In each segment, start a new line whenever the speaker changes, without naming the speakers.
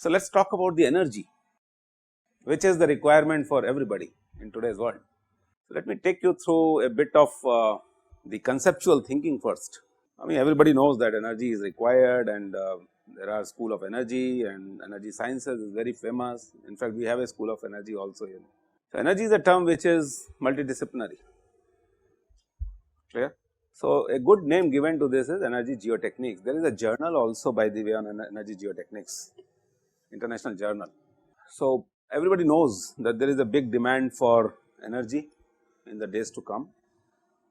So, let us talk about the energy, which is the requirement for everybody in today's world. So, let me take you through a bit of the conceptual thinking first. I mean, everybody knows that energy is required, and there are school of energy, and energy sciences is very famous. In fact, we have a school of energy also here. So, energy is a term which is multidisciplinary, clear. So, a good name given to this is energy geotechniques. There is a journal also, by the way, on energy geotechniques, international journal. So, everybody knows that there is a big demand for energy in the days to come.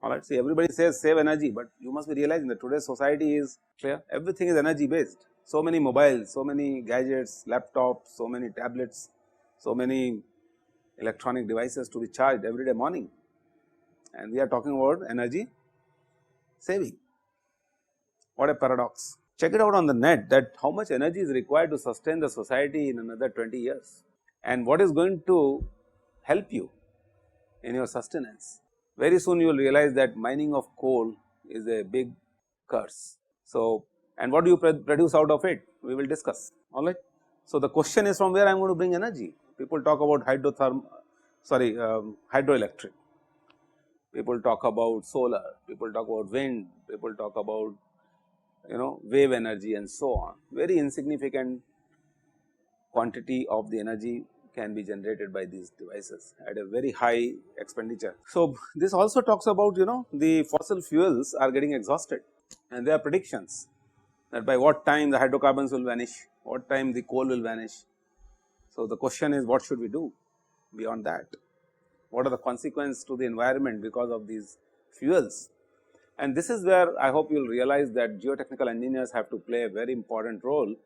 Alright, see, everybody says save energy, but you must be realizing that today's society is clear, everything is energy based. So many mobiles, so many gadgets, laptops, so many tablets, so many electronic devices to be charged every day morning, and we are talking about energy saving. What a paradox. Check it out on the net that how much energy is required to sustain the society in another 20 years, and what is going to help you in your sustenance. Very soon you will realize that mining of coal is a big curse. So, and what do you produce out of it? We will discuss, alright. So, the question is from where I am going to bring energy. People talk about hydroelectric, people talk about solar, people talk about wind, people talk about wave energy and so on. Very insignificant quantity of the energy can be generated by these devices at a very high expenditure. So, this also talks about the fossil fuels are getting exhausted, and there are predictions that by what time the hydrocarbons will vanish, what time the coal will vanish. So, the question is what should we do beyond that? What are the consequences to the environment because of these fuels? And this is where I hope you will realize that geotechnical engineers have to play a very important role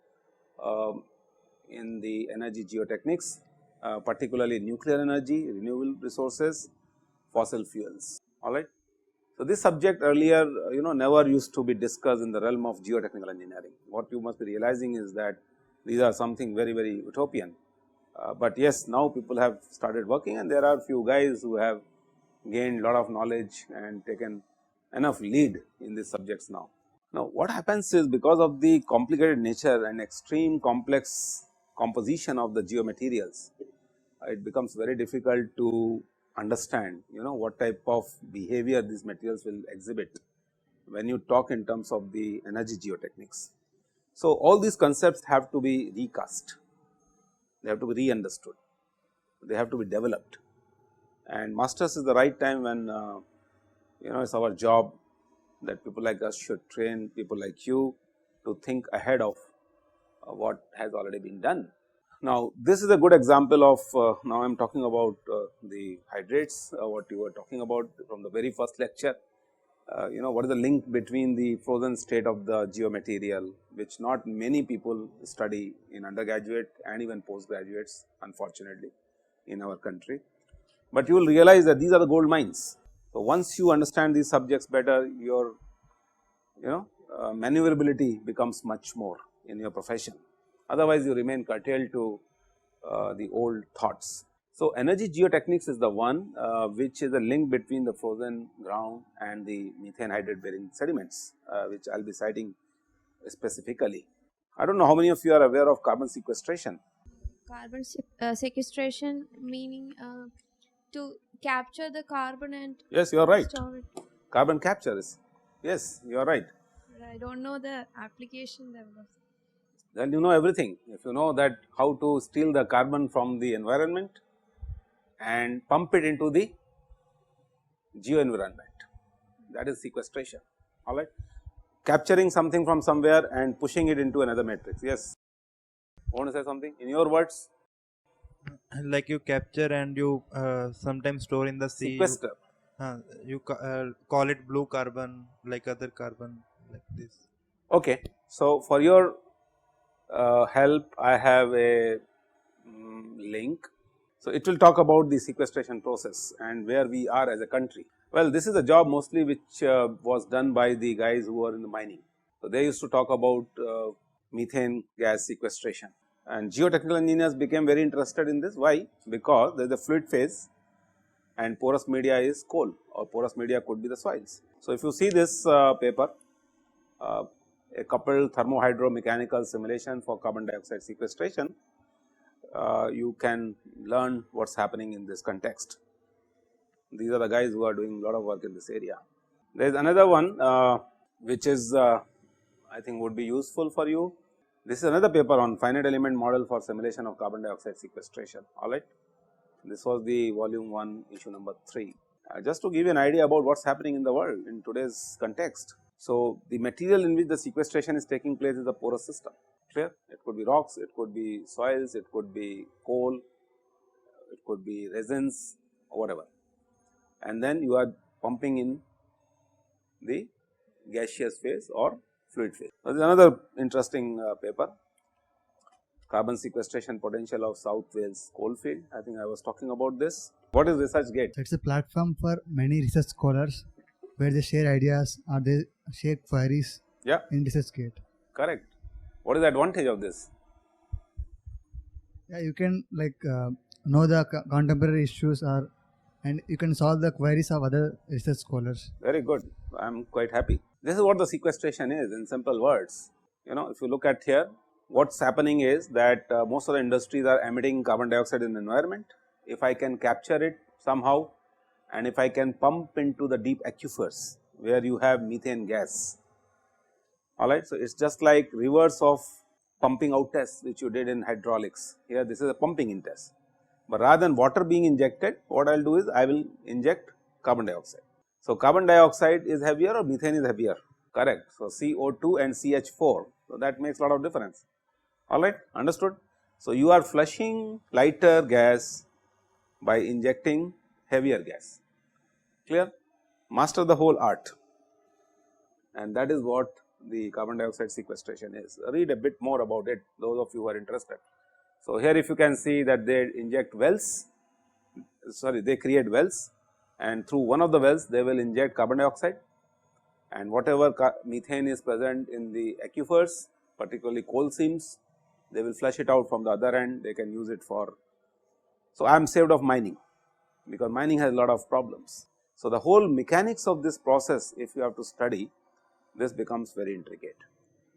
in the energy geotechnics, particularly nuclear energy, renewable resources, fossil fuels, alright. So, this subject earlier never used to be discussed in the realm of geotechnical engineering. What you must be realizing is that these are something very utopian, but yes, now people have started working, and there are few guys who have gained lot of knowledge and taken enough lead in these subjects now. Now, what happens is because of the complicated nature and extreme complex composition of the geomaterials, it becomes very difficult to understand what type of behavior these materials will exhibit when you talk in terms of the energy geotechnics. So, all these concepts have to be recast, they have to be re-understood, they have to be developed, and masters is the right time when it is our job that people like us should train people like you to think ahead of what has already been done. Now, this is a good example of now I am talking about the hydrates, what you were talking about from the very first lecture. What is the link between the frozen state of the geomaterial, which not many people study in undergraduate and even postgraduates, unfortunately, in our country, but you will realize that these are the gold mines. So, once you understand these subjects better, your maneuverability becomes much more in your profession, otherwise you remain curtailed to the old thoughts. So, energy geotechniques is the one which is a link between the frozen ground and the methane hydrate bearing sediments, which I will be citing specifically. I do not know how many of you are aware of carbon sequestration.
Carbon sequestration meaning to capture the carbon and
Yes, you are right.
store it.
Carbon capture is, yes, you are right.
But I don't know the application level.
Then you know everything. If you know that how to steal the carbon from the environment and pump it into the geo environment, that is sequestration, alright. Capturing something from somewhere and pushing it into another matrix. Yes, want to say something in your words?
Like you capture and you sometimes store in the sea.
Sequester.
You call it blue carbon, like other carbon, like this.
Okay, so for your help, I have a link. So, it will talk about the sequestration process and where we are as a country. Well, this is a job mostly which was done by the guys who are in the mining. So, they used to talk about methane gas sequestration, and geotechnical engineers became very interested in this. Why? Because there is a fluid phase and porous media is coal, or porous media could be the soils. So, if you see this paper, a coupled thermohydromechanical simulation for carbon dioxide sequestration, you can learn what is happening in this context. These are the guys who are doing a lot of work in this area. There is another one which is I think would be useful for you. This is another paper on finite element model for simulation of carbon dioxide sequestration, alright. This was the volume 1 issue number 3. Just to give you an idea about what is happening in the world in today's context. So, the material in which the sequestration is taking place is a porous system, clear. It could be rocks, it could be soils, it could be coal, it could be resins or whatever, and then you are pumping in the gaseous phase or fluid phase. There is another interesting paper, carbon sequestration potential of South Wales coalfield. I think I was talking about this. What is ResearchGate?
It's a platform for many research scholars where they share ideas or they share queries
Yeah,
in ResearchGate.
correct. What is the advantage of this?
Yeah, you can know the contemporary issues and you can solve the queries of other research scholars.
Very good. I am quite happy. This is what the sequestration is in simple words. You know, if you look at here, what is happening is that most of the industries are emitting carbon dioxide in the environment. If I can capture it somehow and if I can pump into the deep aquifers where you have methane gas, alright. So, it is just like reverse of pumping out test which you did in hydraulics. Here this is a pumping in test, but rather than water being injected, what I will do is I will inject carbon dioxide. So, carbon dioxide is heavier or methane is heavier, correct. So, CO2 and CH4, so that makes a lot of difference, alright, understood. So, you are flushing lighter gas by injecting heavier gas, clear. Master the whole art, and that is what the carbon dioxide sequestration is. Read a bit more about it, those of you who are interested. So, here if you can see that they inject wells, they create wells, and through one of the wells they will inject carbon dioxide, and whatever methane is present in the aquifers, particularly coal seams, they will flush it out from the other end, they can use it for. So, I am saved of mining, because mining has a lot of problems. So, the whole mechanics of this process, if you have to study, this becomes very intricate.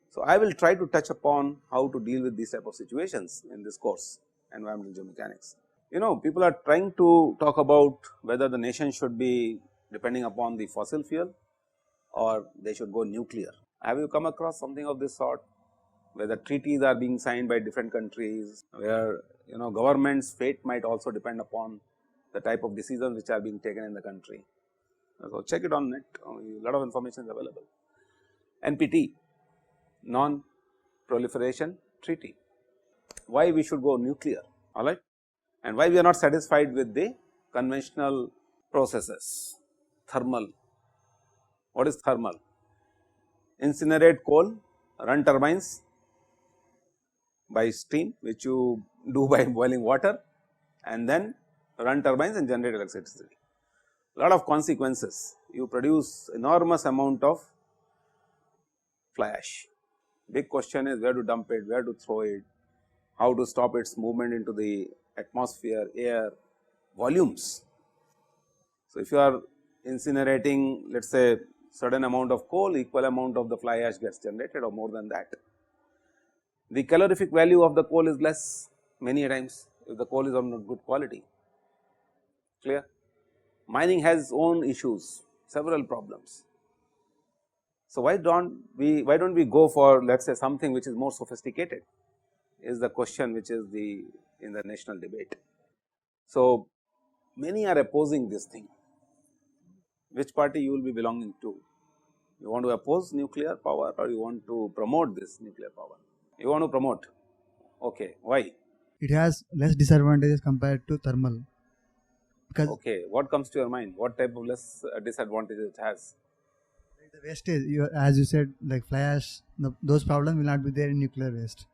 So, I will try to touch upon how to deal with these type of situations in this course, environmental geomechanics. You know, people are trying to talk about whether the nation should be depending upon the fossil fuel or they should go nuclear. Have you come across something of this sort, where the treaties are being signed by different countries, where government's fate might also depend upon the type of decisions which are being taken in the country. So, check it on net, a lot of information is available. NPT, Non-Proliferation Treaty, why we should go nuclear, alright, and why we are not satisfied with the conventional processes. Thermal, what is thermal? Incinerate coal, run turbines by steam, which you do by boiling water, and then run turbines and generate electricity. Lot of consequences, you produce enormous amount of fly ash. Big question is where to dump it, where to throw it, how to stop its movement into the atmosphere, air, volumes. So, if you are incinerating, let us say certain amount of coal, equal amount of the fly ash gets generated or more than that. The calorific value of the coal is less many times if the coal is of not good quality, clear. Mining has its own issues, several problems. So, why don't we go for, let us say, something which is more sophisticated, is the question which is in the national debate. So, many are opposing this thing. Which party you will be belonging to? You want to oppose nuclear power or you want to promote this nuclear power? You want to promote, okay, why?
It has less disadvantages compared to thermal. Because
okay, what comes to your mind? What type of less disadvantages it has?
the wastage, as you said, like fly ash, those problems will not be there in nuclear waste.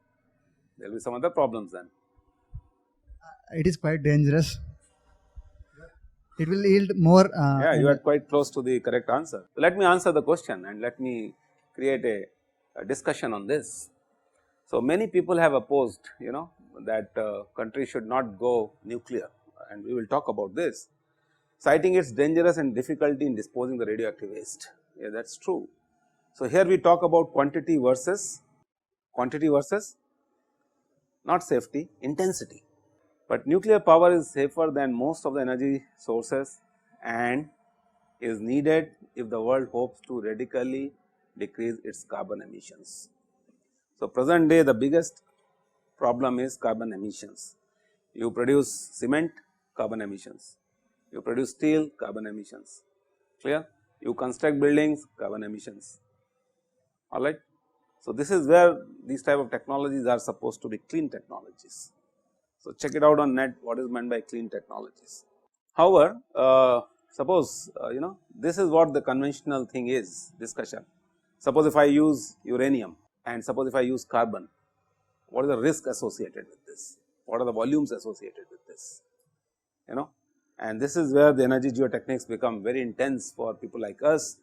There will be some other problems then.
It is quite dangerous. It will yield more.
Yeah, you are quite close to the correct answer. Let me answer the question and let me create a discussion on this. So, many people have opposed, that country should not go nuclear, and we will talk about this, citing its dangerous and difficulty in disposing the radioactive waste. Yeah, that is true. So, here we talk about quantity versus not safety, intensity. But nuclear power is safer than most of the energy sources and is needed if the world hopes to radically decrease its carbon emissions. So, present day the biggest problem is carbon emissions. You produce cement, carbon emissions, you produce steel, carbon emissions, clear? You construct buildings, carbon emissions, alright. So, this is where these type of technologies are supposed to be clean technologies. So, check it out on net what is meant by clean technologies. However, suppose this is what the conventional thing is discussion. Suppose if I use uranium and suppose if I use carbon, what is the risk associated with this? What are the volumes associated with this? And this is where the energy geotechnics become very intense for people like us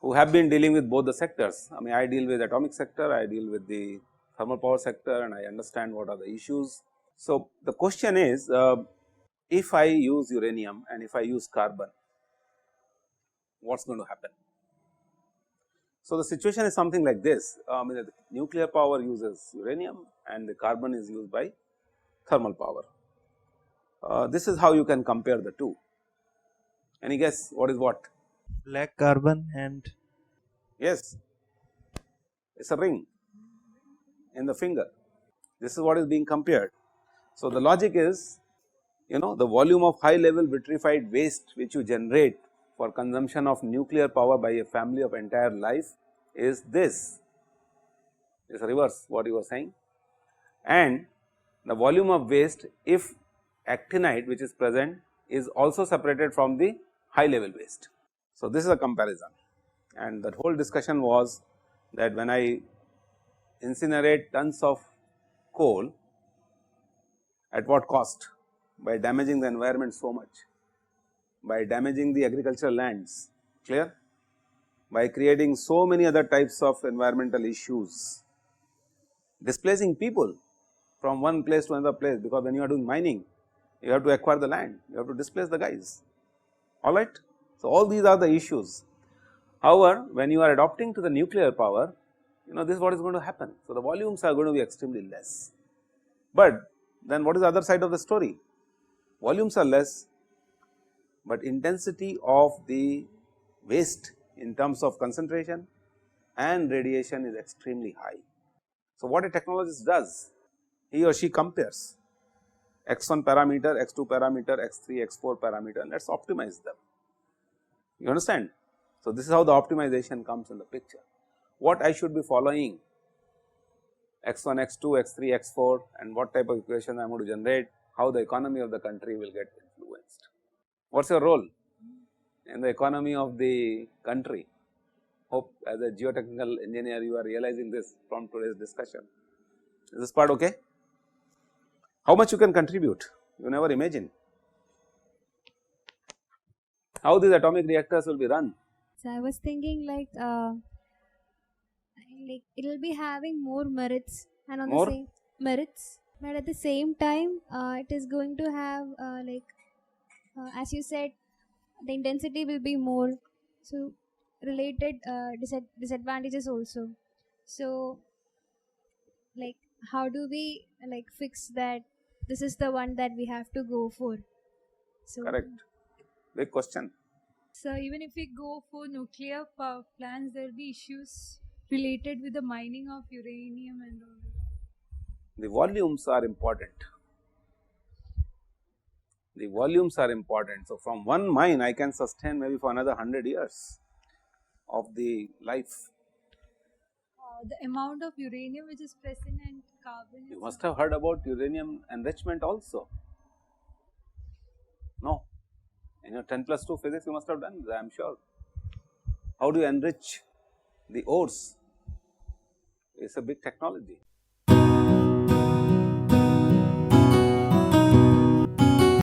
who have been dealing with both the sectors. I mean, I deal with atomic sector, I deal with the thermal power sector, and I understand what are the issues. So, the question is, if I use uranium and if I use carbon, what is going to happen? So, the situation is something like this. The nuclear power uses uranium and the carbon is used by thermal power. This is how you can compare the two. Any guess what is what?
Black carbon and
Yes, it is a ring in the finger. This is what is being compared. So, the logic is, the volume of high level vitrified waste which you generate for consumption of nuclear power by a family of entire life is this, is reverse what you were saying, and the volume of waste if actinide which is present is also separated from the high level waste. So, this is a comparison, and that whole discussion was that when I incinerate tons of coal, at what cost? By damaging the environment so much, by damaging the agricultural lands, clear? By creating so many other types of environmental issues, displacing people from one place to another place, because when you are doing mining, you have to acquire the land, you have to displace the guys, alright. So, all these are the issues. However, when you are adopting to the nuclear power, this is what is going to happen. So, the volumes are going to be extremely less, but then what is the other side of the story? Volumes are less, but intensity of the waste in terms of concentration and radiation is extremely high. So, what a technologist does, he or she compares x1 parameter, x2 parameter, x3, x4 parameter, and let us optimize them. You understand? So, this is how the optimization comes in the picture. What I should be following, x1, x2, x3, x4, and what type of equation I am going to generate, how the economy of the country will get influenced. What is your role in the economy of the country? Hope as a geotechnical engineer you are realizing this from today's discussion. Is this part okay? How much you can contribute? You never imagine. How these atomic reactors will be run?
So I was thinking like it will be having more merits and on
More?
the same merits, but at the same time it is going to have as you said, the intensity will be more, so related disadvantages also. So like how do we fix that this is the one that we have to go for? So
Correct. Big question.
So even if we go for nuclear power plants, there will be issues related with the mining of uranium and all.
The volumes are important. The volumes are important. So, from one mine I can sustain maybe for another 100 years of the life.
The amount of uranium which is present and carbon.
You must have heard about uranium enrichment also. No, in your 10+2 physics you must have done, I am sure. How do you enrich the ores? It is a big technology.